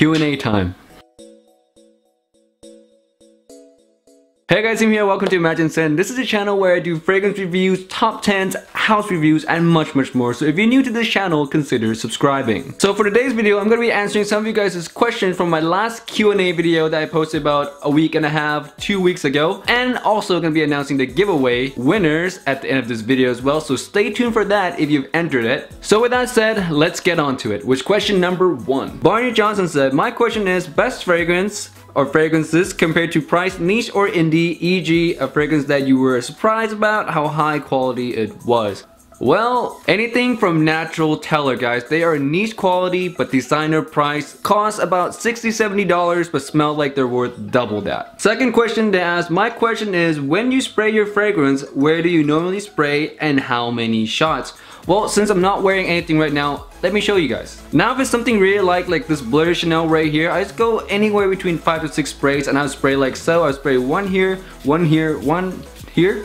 Q&A time. Hey guys, I'm here. Welcome to ModernScents. This is a channel where I do fragrance reviews, top 10s, house reviews, and much more. So if you're new to this channel, consider subscribing. So for today's video, I'm going to be answering some of you guys' questions from my last Q&A video that I posted about a week and a half, 2 weeks ago. And also going to be announcing the giveaway winners at the end of this video as well. So stay tuned for that if you've entered it. So with that said, let's get on to it. Which question number 1. Barney Johnson said, my question is best fragrance or fragrances compared to price, niche or indie, e.g. a fragrance that you were surprised about how high quality it was. Well, anything from Natural Teller, guys. They are niche quality but designer price, cost about $60-$70 but smell like they're worth double that. Second question they asked, my question is when you spray your fragrance, where do you normally spray and how many shots? Well, since I'm not wearing anything right now, let me show you guys. Now if it's something really like this Bleu Chanel right here, I just go anywhere between 5 to 6 sprays and I'll spray like so. I'll spray one here, one here, one here,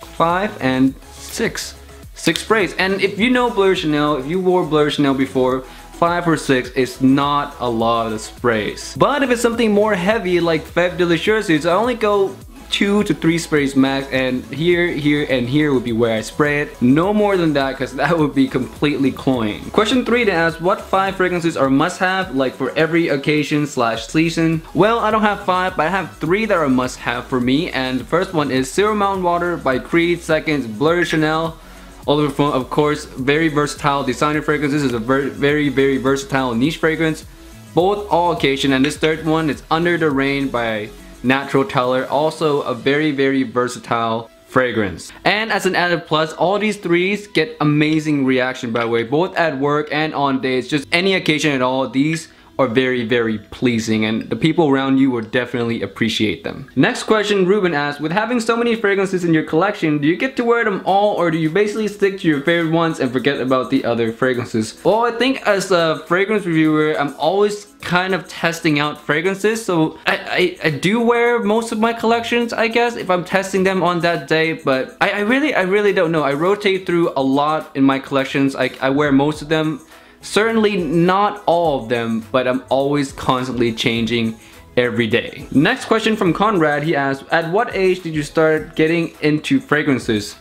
5 and 6. 6 sprays. And if you know Bleu Chanel, if you wore Bleu Chanel before, 5 or 6 is not a lot of sprays. But if it's something more heavy like Fève Délicieuse, I only go 2 to 3 sprays max, and here, and here would be where I spray it. No more than that because that would be completely cloying. Question 3 to ask, what 5 fragrances are must-have like for every occasion / season? Well, I don't have 5, but I have 3 that are must-have for me, and the first one is Zero Mountain Water by Creed. Second, Bleu Chanel. Oliver Font, of course, very versatile designer fragrance. This is a very versatile niche fragrance, both all occasion. And this third one is Under the Rain by Natural Teller, also a very versatile fragrance. And as an added plus, all these 3s get amazing reaction, by the way, both at work and on dates, just any occasion at all. These are very pleasing and the people around you will definitely appreciate them. Next question, Ruben asked, with having so many fragrances in your collection, do you get to wear them all or do you basically stick to your favorite ones and forget about the other fragrances? Well, I think as a fragrance reviewer, I'm always kind of testing out fragrances, so I do wear most of my collections, I guess, if I'm testing them on that day, but I really don't know. I rotate through a lot in my collections. I wear most of them. Certainly not all of them, but I'm always constantly changing every day. Next question from Conrad, he asked, at what age did you start getting into fragrances?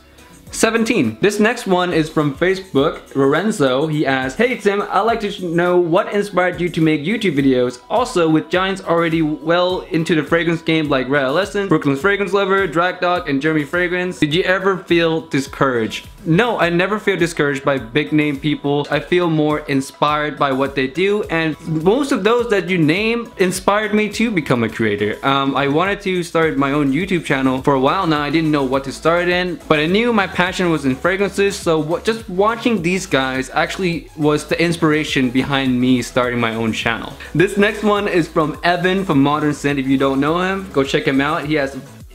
17. This next one is from Facebook, Lorenzo. He asked, hey Tim, I'd like to know what inspired you to make YouTube videos. Also, with giants already well into the fragrance game like Redolessence, Brooklyn's Fragrance Lover, Drag Dog, and Jeremy Fragrance, did you ever feel discouraged? No, I never feel discouraged by big name people. I feel more inspired by what they do, and most of those that you name inspired me to become a creator. I wanted to start my own YouTube channel for a while now. I didn't know what to start in, but I knew my passion was in fragrances, so just watching these guys actually was the inspiration behind me starting my own channel. This next one is from Evan from ModernScents. If you don't know him, go check him out.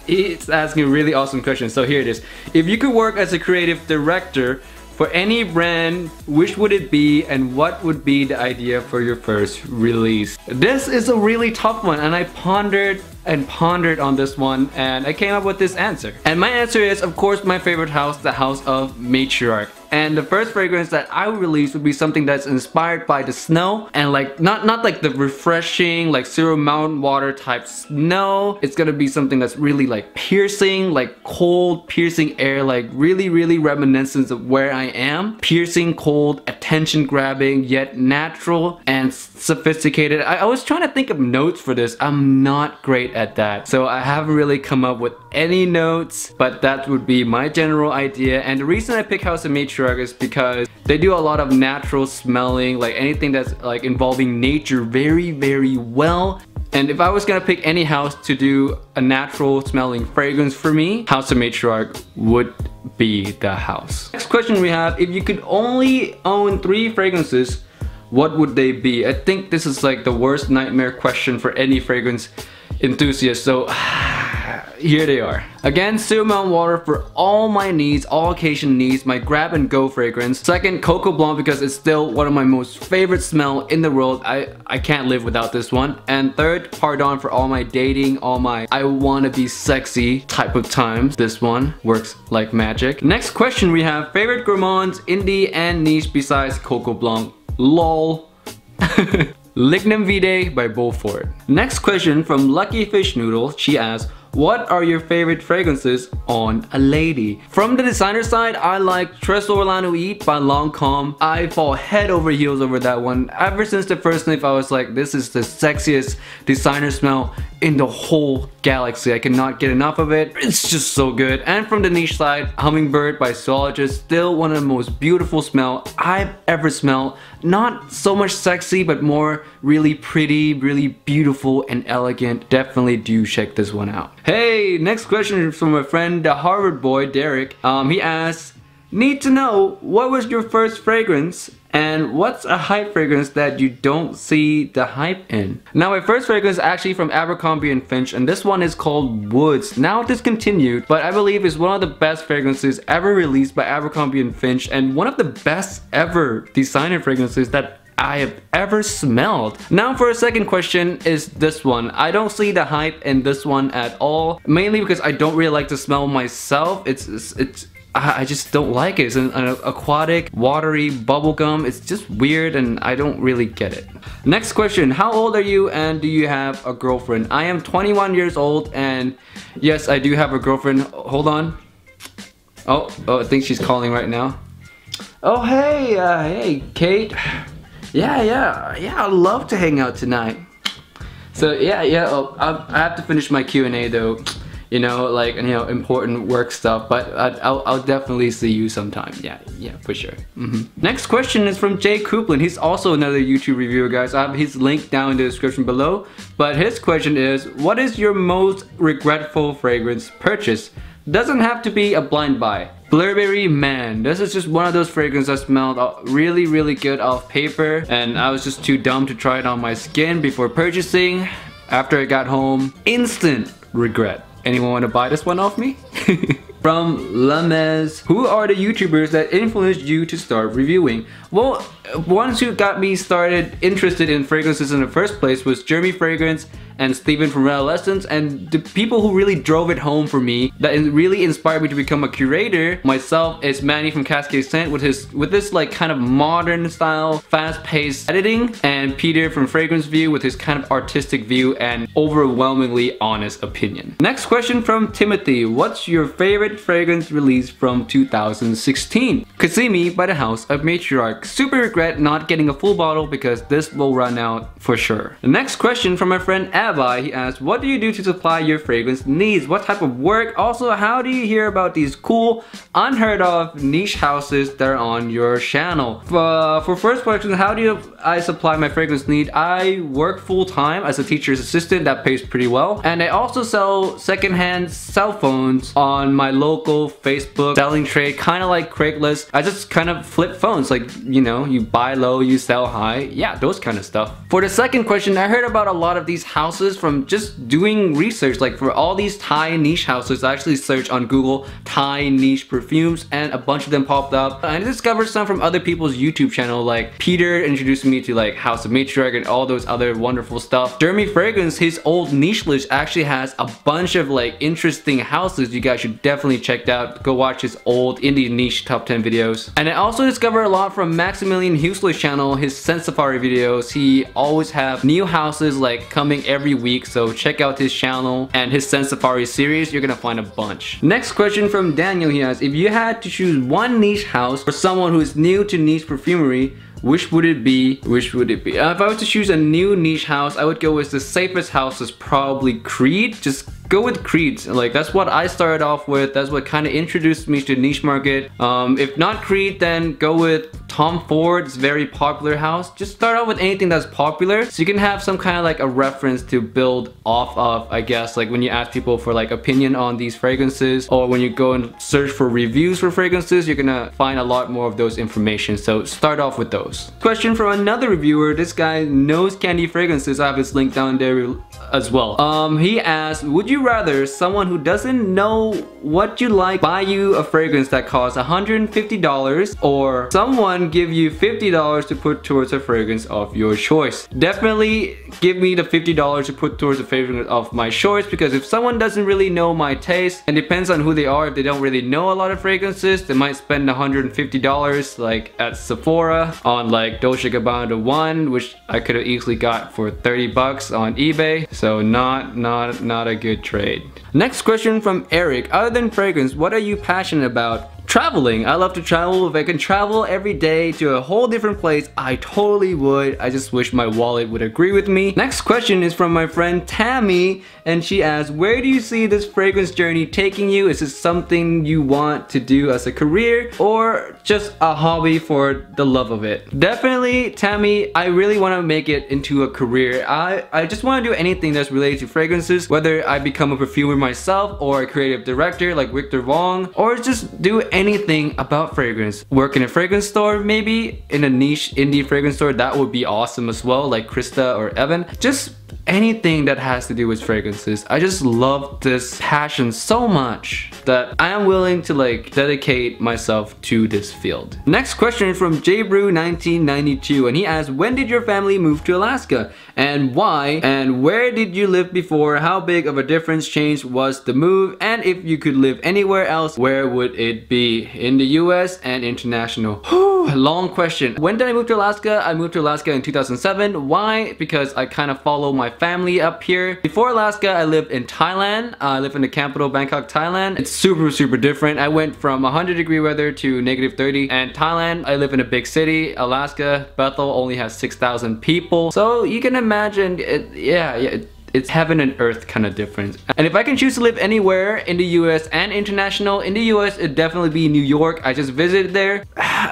He's asking a really awesome question, so here it is. If you could work as a creative director for any brand, which would it be and what would be the idea for your first release? This is a really tough one and I pondered on this one and I came up with this answer. And my answer is, of course, my favorite house, the house of Matriarch. And the first fragrance that I would release would be something that's inspired by the snow and like not like the refreshing like Zero Mountain Water type snow. It's gonna be something that's really like piercing, like cold piercing air, like really reminiscent of where I am. Piercing, cold, attention grabbing, yet natural and sophisticated. I was trying to think of notes for this. I'm not great at that, so I haven't really come up with any notes, but that would be my general idea. And the reason I pick House of Matriarch is because they do a lot of natural smelling, like anything that's like involving nature very well. And if I was gonna pick any house to do a natural smelling fragrance for me, House of Matriarch would be the house. Next question we have, if you could only own 3 fragrances, what would they be? I think this is like the worst nightmare question for any fragrance enthusiast, so here they are. Again, Zero Mountain Water for all my needs, all occasion needs, my grab and go fragrance. Second, Coco Blanc because it's still one of my most favorite smell in the world. I can't live without this one. And third, Pardon for all my dating, all my I wanna be sexy type of times. This one works like magic. Next question we have, favorite gourmands, indie and niche besides Coco Blanc. LOL. Lignum Vitae by Beaufort. Next question from Lucky Fish Noodle. She asks, what are your favorite fragrances on a lady? From the designer side, I like Tres Orlando Eat by Lancôme. I fall head over heels over that one. Ever since the first sniff, I was like, this is the sexiest designer smell in the whole galaxy. I cannot get enough of it. It's just so good. And from the niche side, Hummingbird by Zoologist, still one of the most beautiful smell I've ever smelled. Not so much sexy, but more really pretty, really beautiful and elegant. Definitely do check this one out. Hey, next question is from my friend Theharvardboy, Derek. He asks, need to know, what was your first fragrance? And what's a hype fragrance that you don't see the hype in? Now, my first fragrance is actually from Abercrombie & Fitch, and this one is called Woods. Now discontinued, but I believe is one of the best fragrances ever released by Abercrombie & Fitch, and one of the best ever designer fragrances that I have ever smelled. Now for a second question is this one. I don't see the hype in this one at all, mainly because I don't really like to smell myself. I just don't like it. It's an aquatic, watery bubblegum. It's just weird and I don't really get it. Next question, how old are you and do you have a girlfriend? I am 21 years old and yes, I do have a girlfriend. Hold on. Oh, I think she's calling right now. Oh, hey Kate. Yeah, I'd love to hang out tonight. So yeah, I have to finish my Q&A though. You know, like, you know, important work stuff, but I'll definitely see you sometime. Yeah, for sure. Next question is from Jay Copeland. He's also another YouTube reviewer, guys. I have his link down in the description below. But his question is, what is your most regretful fragrance purchase? Doesn't have to be a blind buy. Blurberry Man. This is just one of those fragrances that smelled really, really good off paper, and I was just too dumb to try it on my skin before purchasing. After I got home, instant regret. Anyone want to buy this one off me? From Lamez. Who are the YouTubers that influenced you to start reviewing? Well, ones who got me started interested in fragrances in the first place was Jeremy Fragrance and Steven from Redolessence, and the people who really drove it home for me, that really inspired me to become a curator myself, is Manny from Cascade Scent with this like kind of modern style, fast-paced editing, and Peter from FragranceView with his kind of artistic view and overwhelmingly honest opinion. Next question from Timothy. What's your favorite fragrance release from 2016? Kasimi by the House of Matriarch. Super regret not getting a full bottle because this will run out for sure. The next question from my friend Abai. He asked, what do you do to supply your fragrance needs? What type of work? Also, how do you hear about these cool, unheard of niche houses that are on your channel? For first question, how do I supply my fragrance need? I work full-time as a teacher's assistant. That pays pretty well. And I also sell secondhand cell phones on my local Facebook selling trade, kind of like Craigslist. I just kind of flip phones, like, you know, you buy low, you sell high. Yeah, those kind of stuff. For the second question, I heard about a lot of these houses from just doing research. Like for all these Thai niche houses, I actually searched on Google Thai niche perfumes and a bunch of them popped up. I discovered some from other people's YouTube channel, like Peter introduced me to like House of Matriarch and all those other wonderful stuff. Jeremy Fragrance, his old niche list actually has a bunch of like interesting houses you guys should definitely check out. Go watch his old indie niche top 10 videos. And I also discovered a lot from Maximilian Heusler's channel, his scent safari videos. He always have new houses like coming every week, so check out his channel and his scent safari series. You're gonna find a bunch. Next question from Daniel. He asks, if you had to choose one niche house for someone who is new to niche perfumery, which would it be? If I was to choose a new niche house, I would go with the safest house is probably Creed. Just go with Creed. Like, that's what I started off with. That's what kind of introduced me to the niche market. If not Creed, then go with Tom Ford's very popular house. Just start off with anything that's popular, so you can have some kind of like a reference to build off of, I guess, like when you ask people for like opinion on these fragrances, or when you go and search for reviews for fragrances, you're gonna find a lot more of those information. So start off with those. Question from another reviewer. This guy knows candy fragrances. I have his link down there as well. He asked, would you rather someone who doesn't know what you like buy you a fragrance that costs $150 or someone give you $50 to put towards a fragrance of your choice? Definitely give me the $50 to put towards a fragrance of my choice, because if someone doesn't really know my taste, and depends on who they are, if they don't really know a lot of fragrances, they might spend $150 like at Sephora on like Dolce & Gabbana 1, which I could have easily got for 30 bucks on eBay. So not a good trade. Next question from Eric. Other than fragrance, what are you passionate about? Traveling. I love to travel. If I can travel every day to a whole different place, I totally would. I just wish my wallet would agree with me. Next question is from my friend Tammy, and she asks, where do you see this fragrance journey taking you? Is this something you want to do as a career or just a hobby for the love of it? Definitely, Tammy, I really want to make it into a career. I just want to do anything that's related to fragrances, whether I become a perfumer myself or a creative director like Victor Wong, or just do anything about fragrance. Work in a fragrance store, maybe in a niche indie fragrance store, that would be awesome as well, like Krista or Evan. Just anything that has to do with fragrances. I just love this passion so much that I am willing to like dedicate myself to this field. Next question is from JBrew1992, and he asks, when did your family move to Alaska and why, and where did you live before? How big of a difference change was the move, and if you could live anywhere else, where would it be? In the US and international? Whew, long question. When did I move to Alaska? I moved to Alaska in 2007. Why? Because I kind of follow my family up here. Before Alaska, I lived in Thailand. I live in the capital, Bangkok, Thailand. It's super different. I went from 100-degree weather to -30. And Thailand, I live in a big city. Alaska, Bethel only has 6,000 people. So you can imagine it's heaven and earth kind of difference. And if I can choose to live anywhere in the US and international, in the US it'd definitely be New York. I just visited there,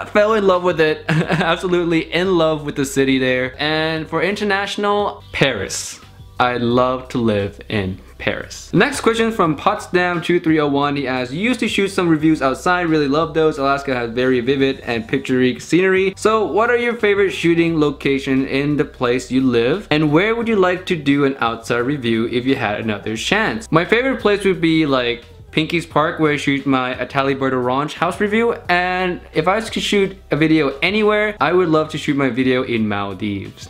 fell in love with it, absolutely in love with the city there. And for international, Paris. I'd love to live in Paris. Next question from Potsdam2301. He asks, you used to shoot some reviews outside, really love those. Alaska has very vivid and picturesque scenery. So what are your favorite shooting location in the place you live? And where would you like to do an outside review if you had another chance? My favorite place would be like Pinky's Park, where I shoot my Ataliberto Ranch house review. And if I could shoot a video anywhere, I would love to shoot my video in Maldives.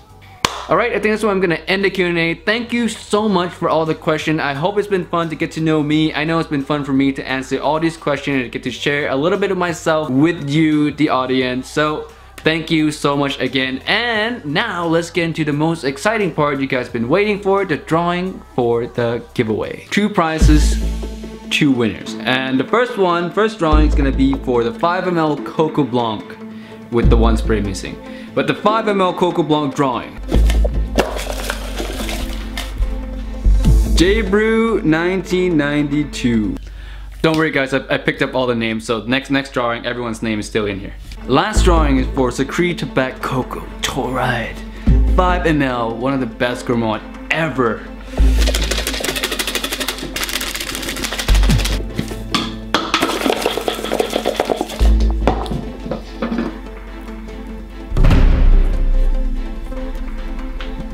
Alright, I think that's where I'm gonna end the Q&A. Thank you so much for all the questions. I hope it's been fun to get to know me. I know it's been fun for me to answer all these questions and get to share a little bit of myself with you, the audience. So thank you so much again. And now let's get into the most exciting part you guys been waiting for, the drawing for the giveaway. 2 prizes, 2 winners. And the first drawing is gonna be for the 5 ml Coco Blanc with the 1 spray missing. But the 5 ml Coco Blanc drawing. JBrew1992. Don't worry guys, I picked up all the names, so next drawing, everyone's name is still in here. Last drawing is for Secret Tobacco Coco Tauride. 5 ml, one of the best gourmand ever.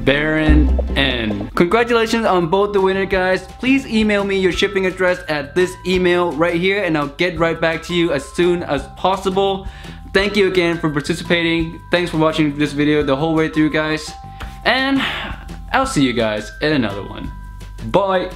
Baron N. Congratulations on both the winner, guys. Please email me your shipping address at this email right here, and I'll get right back to you as soon as possible. Thank you again for participating. Thanks for watching this video the whole way through, guys. And I'll see you guys in another one. Bye.